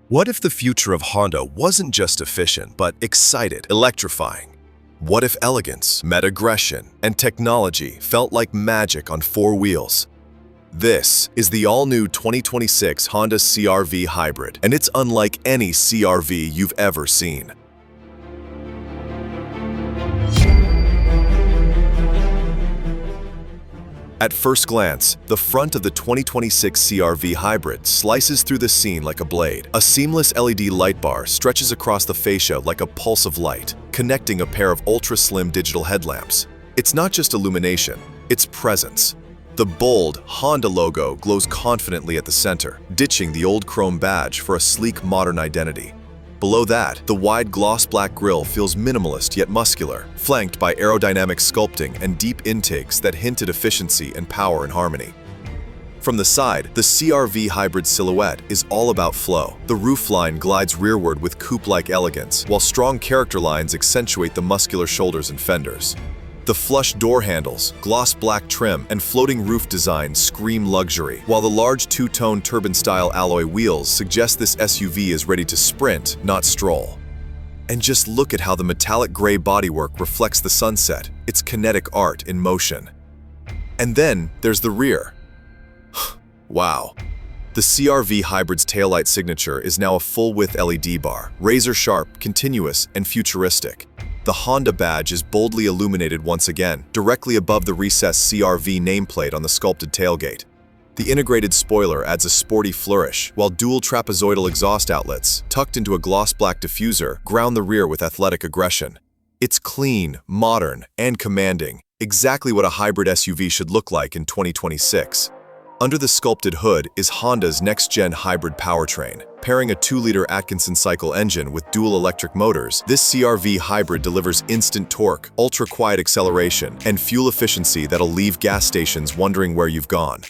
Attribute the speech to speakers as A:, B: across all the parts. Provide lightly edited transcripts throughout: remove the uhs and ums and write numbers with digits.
A: What if the future of Honda wasn't just efficient, but excited, electrifying? What if elegance met aggression and technology felt like magic on four wheels? This is the all-new 2026 Honda CR-V Hybrid, and it's unlike any CR-V you've ever seen. At first glance, the front of the 2026 CR-V Hybrid slices through the scene like a blade. A seamless LED light bar stretches across the fascia like a pulse of light, connecting a pair of ultra-slim digital headlamps. It's not just illumination, it's presence. The bold Honda logo glows confidently at the center, ditching the old chrome badge for a sleek modern identity. Below that, the wide gloss black grille feels minimalist yet muscular, flanked by aerodynamic sculpting and deep intakes that hint at efficiency and power in harmony. From the side, the CR-V Hybrid silhouette is all about flow. The roofline glides rearward with coupe-like elegance, while strong character lines accentuate the muscular shoulders and fenders. The flush door handles, gloss black trim, and floating roof design scream luxury, while the large two-tone turbine-style alloy wheels suggest this SUV is ready to sprint, not stroll. And just look at how the metallic gray bodywork reflects the sunset. It's kinetic art in motion. And then there's the rear. Wow. The CR-V Hybrid's taillight signature is now a full-width LED bar, razor-sharp, continuous, and futuristic. The Honda badge is boldly illuminated once again, directly above the recessed CR-V nameplate on the sculpted tailgate. The integrated spoiler adds a sporty flourish, while dual trapezoidal exhaust outlets, tucked into a gloss black diffuser, ground the rear with athletic aggression. It's clean, modern, and commanding, exactly what a hybrid SUV should look like in 2026. Under the sculpted hood is Honda's next-gen hybrid powertrain. Pairing a 2-liter Atkinson cycle engine with dual electric motors, this CR-V Hybrid delivers instant torque, ultra-quiet acceleration, and fuel efficiency that'll leave gas stations wondering where you've gone.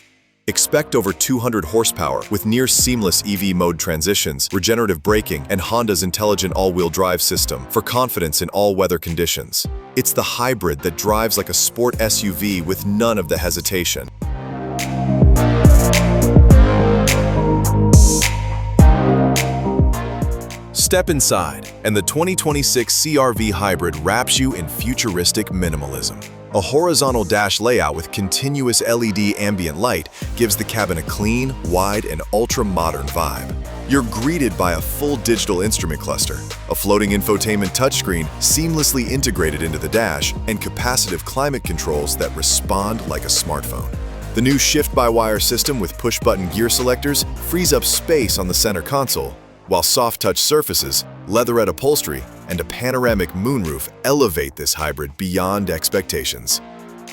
A: Expect over 200 horsepower with near-seamless EV mode transitions, regenerative braking, and Honda's intelligent all-wheel drive system for confidence in all weather conditions. It's the hybrid that drives like a sport SUV with none of the hesitation. Step inside, and the 2026 CR-V Hybrid wraps you in futuristic minimalism. A horizontal dash layout with continuous LED ambient light gives the cabin a clean, wide, and ultra-modern vibe. You're greeted by a full digital instrument cluster, a floating infotainment touchscreen seamlessly integrated into the dash, and capacitive climate controls that respond like a smartphone. The new shift-by-wire system with push-button gear selectors frees up space on the center console, while soft-touch surfaces, leatherette upholstery, and a panoramic moonroof elevate this hybrid beyond expectations.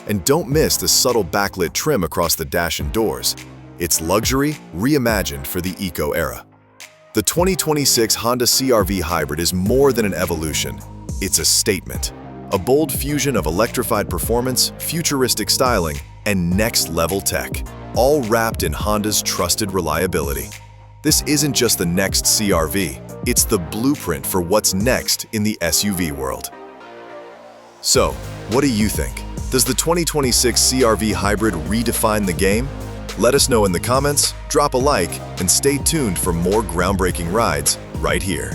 A: And don't miss the subtle backlit trim across the dash and doors. It's luxury reimagined for the eco era. The 2026 Honda CR-V Hybrid is more than an evolution. It's a statement. A bold fusion of electrified performance, futuristic styling, and next-level tech, all wrapped in Honda's trusted reliability. This isn't just the next CR-V, it's the blueprint for what's next in the SUV world. So, what do you think? Does the 2026 CR-V Hybrid redefine the game? Let us know in the comments, drop a like, and stay tuned for more groundbreaking rides right here.